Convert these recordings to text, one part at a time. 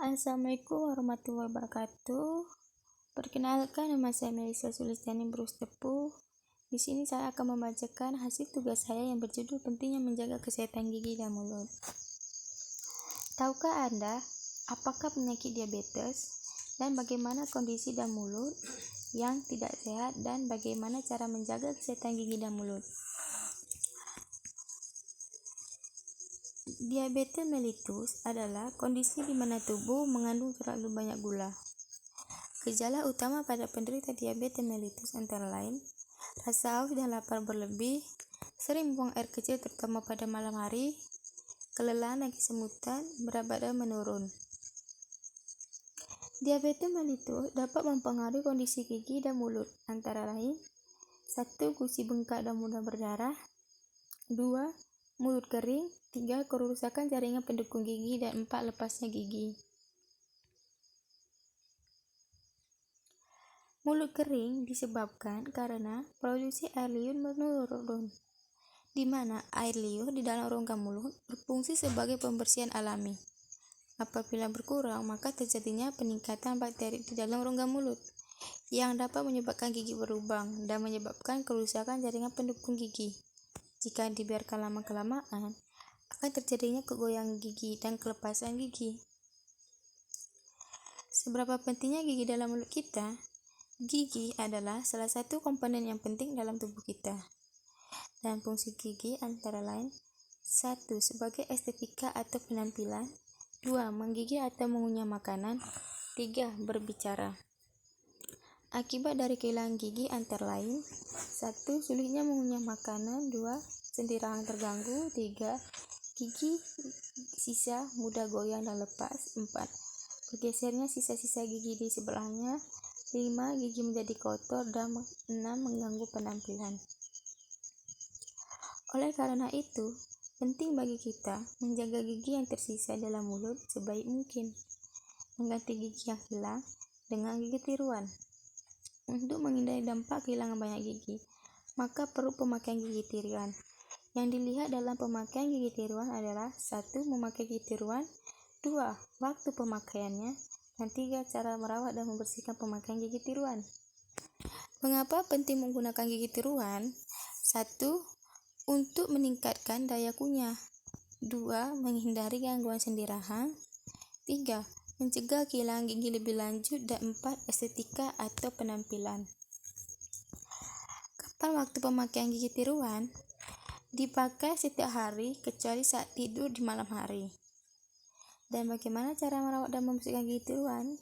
Assalamualaikum warahmatullahi wabarakatuh. Perkenalkan, nama saya Melisa Sulistiani Brus Tepuh. Di sini saya akan membacakan hasil tugas saya yang berjudul pentingnya menjaga kesehatan gigi dan mulut. Tahukah Anda apakah penyakit diabetes dan bagaimana kondisi dan mulut yang tidak sehat dan bagaimana cara menjaga kesehatan gigi dan mulut? Diabetes mellitus adalah kondisi di mana tubuh mengandung terlalu banyak gula. Gejala utama pada penderita diabetes mellitus antara lain rasa haus dan lapar berlebih, sering buang air kecil terutama pada malam hari, kelelahan dan kesemutan, berat badan menurun. Diabetes mellitus dapat mempengaruhi kondisi gigi dan mulut antara lain 1. Gusi bengkak dan mudah berdarah. 2. Mulut kering. 3. Kerusakan jaringan pendukung gigi. Dan 4. Lepasnya gigi. Mulut kering disebabkan karena produksi air liur menurun, di mana air liur di dalam rongga mulut berfungsi sebagai pembersihan alami. Apabila berkurang, maka terjadinya peningkatan bakteri di dalam rongga mulut yang dapat menyebabkan gigi berlubang dan menyebabkan kerusakan jaringan pendukung gigi. Jika dibiarkan lama-kelamaan, akan terjadinya kegoyangan gigi dan kelepasan gigi. Seberapa pentingnya gigi dalam mulut kita? Gigi adalah salah satu komponen yang penting dalam tubuh kita. Dan fungsi gigi antara lain 1. Sebagai estetika atau penampilan. 2. Menggigit atau mengunyah makanan. 3. Berbicara. Akibat dari kehilangan gigi antara lain 1. Sulitnya mengunyah makanan. 2. Sendirahan terganggu. 3. Gigi sisa mudah goyang dan lepas. 4. Bergesernya sisa-sisa gigi di sebelahnya. 5. Gigi menjadi kotor. Dan 6. Mengganggu penampilan. Oleh karena itu, penting bagi kita menjaga gigi yang tersisa dalam mulut sebaik mungkin, mengganti gigi yang hilang dengan gigi tiruan. Untuk menghindari dampak kehilangan banyak gigi, maka perlu pemakaian gigi tiruan. Yang dilihat dalam pemakaian gigi tiruan adalah 1. Memakai gigi tiruan. 2. Waktu pemakaiannya. Dan 3. Cara merawat dan membersihkan pemakaian gigi tiruan. Mengapa penting menggunakan gigi tiruan? 1. Untuk meningkatkan daya kunyah. 2. Menghindari gangguan sendirahan. 3. Mencegah kehilangan gigi lebih lanjut. Dan 4. Estetika atau penampilan. Kapan waktu pemakaian gigi tiruan? Dipakai setiap hari kecuali saat tidur di malam hari. Dan bagaimana cara merawat dan membersihkan gigi tiruan?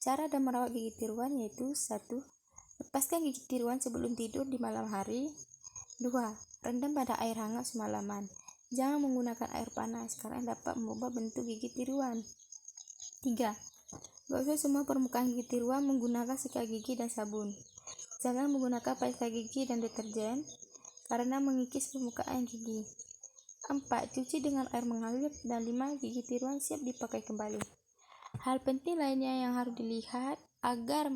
Cara dan merawat gigi tiruan yaitu 1. Lepaskan gigi tiruan sebelum tidur di malam hari. 2. Rendam pada air hangat semalaman. Jangan menggunakan air panas karena dapat mengubah bentuk gigi tiruan. 3. Gosok semua permukaan gigi tiruan menggunakan sikat gigi dan sabun. Jangan menggunakan pasta gigi dan deterjen karena mengikis permukaan gigi. 4. Cuci dengan air mengalir. Dan 5. Gigi tiruan siap dipakai kembali. Hal penting lainnya yang harus dilihat agar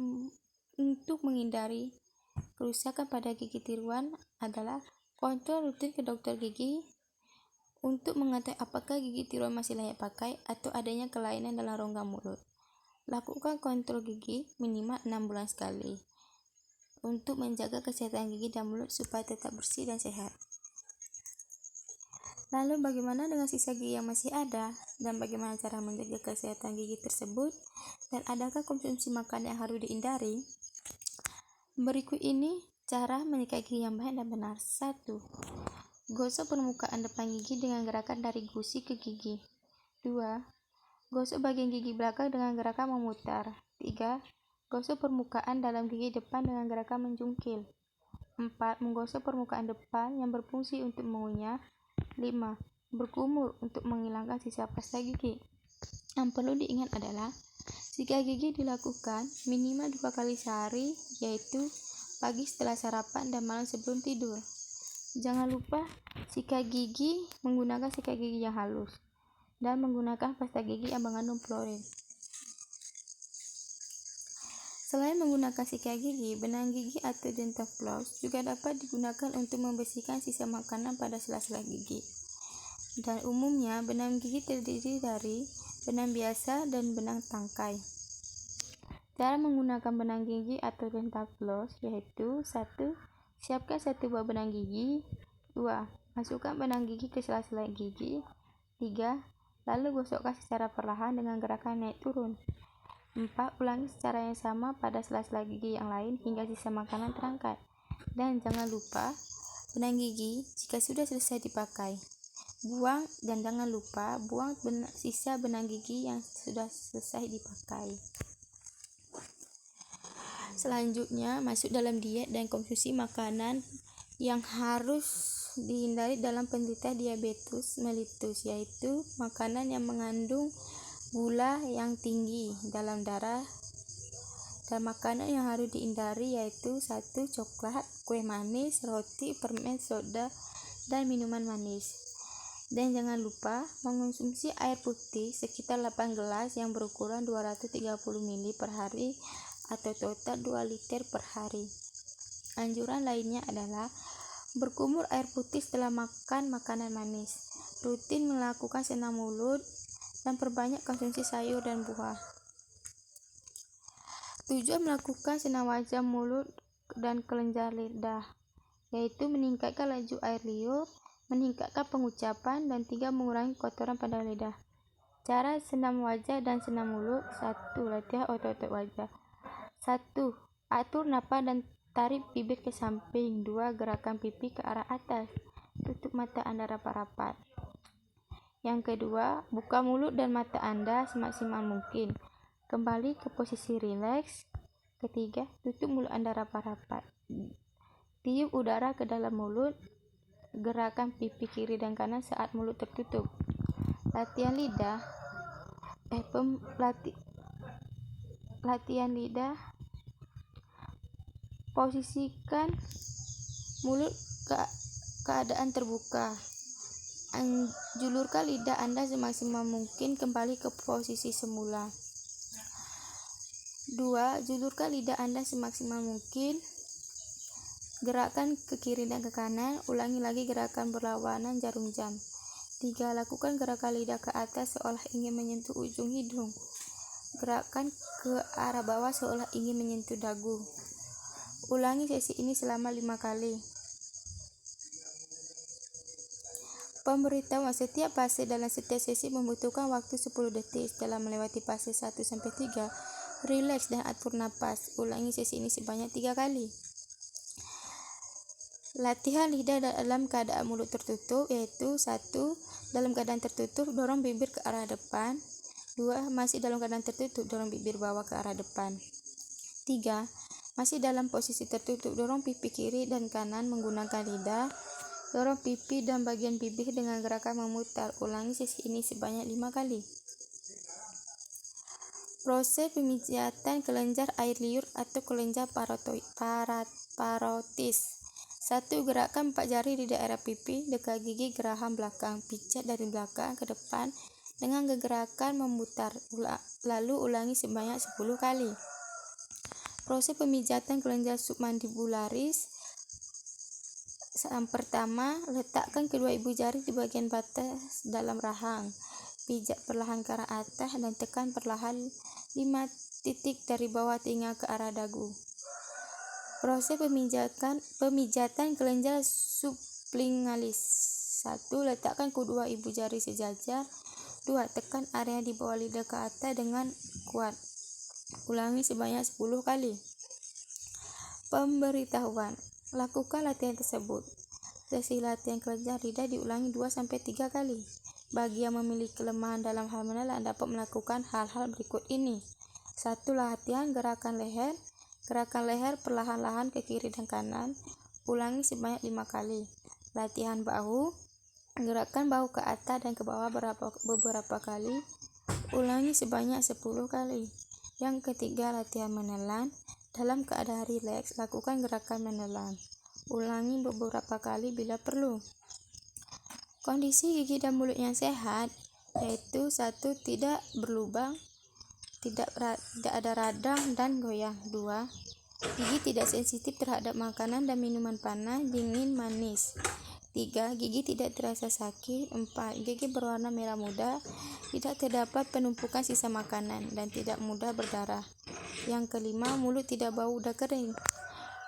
untuk menghindari kerusakan pada gigi tiruan adalah kontrol rutin ke dokter gigi untuk mengetahui apakah gigi tiruan masih layak pakai atau adanya kelainan dalam rongga mulut. Lakukan kontrol gigi minimal 6 bulan sekali untuk menjaga kesehatan gigi dan mulut supaya tetap bersih dan sehat. Lalu bagaimana dengan sisa gigi yang masih ada dan bagaimana cara menjaga kesehatan gigi tersebut dan adakah konsumsi makanan yang harus dihindari? Berikut ini cara menyikat gigi yang baik dan benar. 1. Gosok permukaan depan gigi dengan gerakan dari gusi ke gigi. 2. Gosok bagian gigi belakang dengan gerakan memutar. 3. Gosok permukaan dalam gigi depan dengan gerakan menjungkil. 4. Menggosok permukaan depan yang berfungsi untuk mengunyah. 5. Berkumur untuk menghilangkan sisa pasta gigi. Yang perlu diingat adalah sikat gigi dilakukan minimal 2 kali sehari, yaitu pagi setelah sarapan dan malam sebelum tidur. Jangan lupa sikat gigi menggunakan sikat gigi yang halus dan menggunakan pasta gigi yang mengandung fluoride. Selain menggunakan sikat gigi, benang gigi atau dental floss juga dapat digunakan untuk membersihkan sisa makanan pada sela-sela gigi. Dan umumnya benang gigi terdiri dari benang biasa, dan benang tangkai. Cara menggunakan benang gigi atau dental floss yaitu 1. Siapkan 1 buah benang gigi. 2. Masukkan benang gigi ke sela-sela gigi. 3. Lalu gosokkan secara perlahan dengan gerakan naik turun. 4. Ulangi secara yang sama pada sela-sela gigi yang lain hingga sisa makanan terangkat. Dan jangan lupa, benang gigi jika sudah selesai dipakai, buang, dan jangan lupa buang sisa benang gigi yang sudah selesai dipakai. Selanjutnya, masuk dalam diet dan konsumsi makanan yang harus dihindari dalam penderita diabetes mellitus, yaitu makanan yang mengandung gula yang tinggi dalam darah, dan makanan yang harus dihindari yaitu 1. Coklat, kue manis, roti, permen, soda, dan minuman manis. Dan jangan lupa mengonsumsi air putih sekitar 8 gelas yang berukuran 230 ml per hari atau total 2 liter per hari. Anjuran lainnya adalah berkumur air putih setelah makan makanan manis, rutin melakukan senam mulut, dan perbanyak konsumsi sayur dan buah. Tujuan melakukan senam wajah, mulut, dan kelenjar lidah yaitu meningkatkan laju air liur, meningkatkan pengucapan, dan 3. Mengurangi kotoran pada lidah. Cara senam wajah dan senam mulut. 1. Latihan otot-otot wajah. 1. Atur napas dan tarik bibir ke samping. 2. Gerakan pipi ke arah atas. Tutup mata Anda rapat-rapat. Yang kedua, buka mulut dan mata Anda semaksimal mungkin. Kembali ke posisi rileks. Ketiga, tutup mulut Anda rapat-rapat. Tiup udara ke dalam mulut. Gerakan pipi kiri dan kanan saat mulut tertutup. Latihan lidah. Latihan lidah. Posisikan mulut ke keadaan terbuka. Julurkan lidah Anda semaksimal mungkin kembali ke posisi semula. 2. Julurkan lidah Anda semaksimal mungkin. Gerakkan ke kiri dan ke kanan. Ulangi lagi gerakan berlawanan jarum jam. 3. Lakukan gerakan lidah ke atas seolah ingin menyentuh ujung hidung. Gerakkan ke arah bawah seolah ingin menyentuh dagu. Ulangi sesi ini selama 5 kali. Pemberitahuan setiap fase dalam setiap sesi membutuhkan waktu 10 detik. Setelah melewati fase 1-3, rileks dan atur napas. Ulangi sesi ini sebanyak 3 kali. Latihan lidah dalam keadaan mulut tertutup yaitu 1. Dalam keadaan tertutup, dorong bibir ke arah depan. 2. Masih dalam keadaan tertutup, dorong bibir bawah ke arah depan. 3. Masih dalam posisi tertutup, dorong pipi kiri dan kanan menggunakan lidah. Dorong pipi dan bagian bibir dengan gerakan memutar. Ulangi sesi ini sebanyak 5 kali. Proses pemijatan kelenjar air liur atau kelenjar parotis. 1. Gerakkan 4 jari di daerah pipi, dekat gigi geraham belakang. Pijat dari belakang ke depan dengan gerakan memutar. Lalu ulangi sebanyak 10 kali. Proses pemijatan kelenjar submandibularis. Yang pertama, letakkan kedua ibu jari di bagian batas dalam rahang. Pijat perlahan ke arah atas dan tekan perlahan 5 titik dari bawah telinga ke arah dagu. Proses pemijatan kelenjar sublingualis. 1. Letakkan kedua ibu jari sejajar. 2. Tekan area di bawah lidah ke atas dengan kuat. Ulangi sebanyak 10 kali. Pemberitahuan. Lakukan latihan tersebut. Sesi latihan kelenjar lidah diulangi 2-3 kali. Bagi yang memiliki kelemahan dalam hal menelan dapat melakukan hal-hal berikut ini. 1. Latihan gerakan leher. Gerakan leher perlahan-lahan ke kiri dan kanan. Ulangi sebanyak 5 kali. Latihan bahu. Gerakkan bahu ke atas dan ke bawah beberapa kali. Ulangi sebanyak 10 kali. Yang ketiga, latihan menelan. Dalam keadaan rileks, lakukan gerakan menelan. Ulangi beberapa kali bila perlu. Kondisi gigi dan mulut yang sehat yaitu 1. Tidak berlubang, tidak ada radang dan goyang. 2. Gigi tidak sensitif terhadap makanan dan minuman panas, dingin, manis. 3. Gigi tidak terasa sakit. 4. Gigi berwarna merah muda, tidak terdapat penumpukan sisa makanan, dan tidak mudah berdarah. Yang kelima, mulut tidak bau dan kering.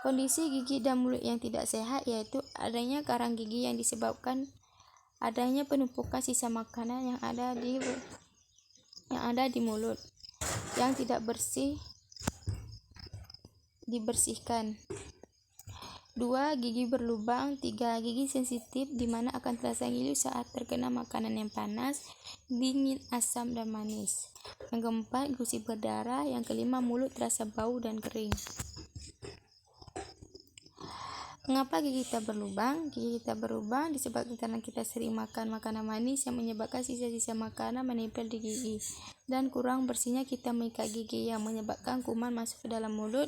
Kondisi gigi dan mulut yang tidak sehat yaitu adanya karang gigi yang disebabkan adanya penumpukan sisa makanan yang ada di mulut yang tidak dibersihkan. 2. Gigi berlubang. 3. Gigi sensitif, di mana akan terasa ngilu saat terkena makanan yang panas, dingin, asam, dan manis. Yang keempat, gusi berdarah. Yang kelima, mulut terasa bau dan kering. Mengapa gigi kita berlubang? Gigi kita berlubang disebabkan karena kita sering makan makanan manis yang menyebabkan sisa-sisa makanan menempel di gigi, dan kurang bersihnya kita mengikat gigi yang menyebabkan kuman masuk ke dalam mulut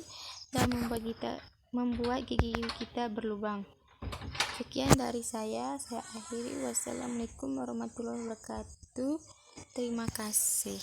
dan membuat gigi kita berlubang. Sekian dari saya akhiri. Wassalamualaikum warahmatullahi wabarakatuh. Terima kasih.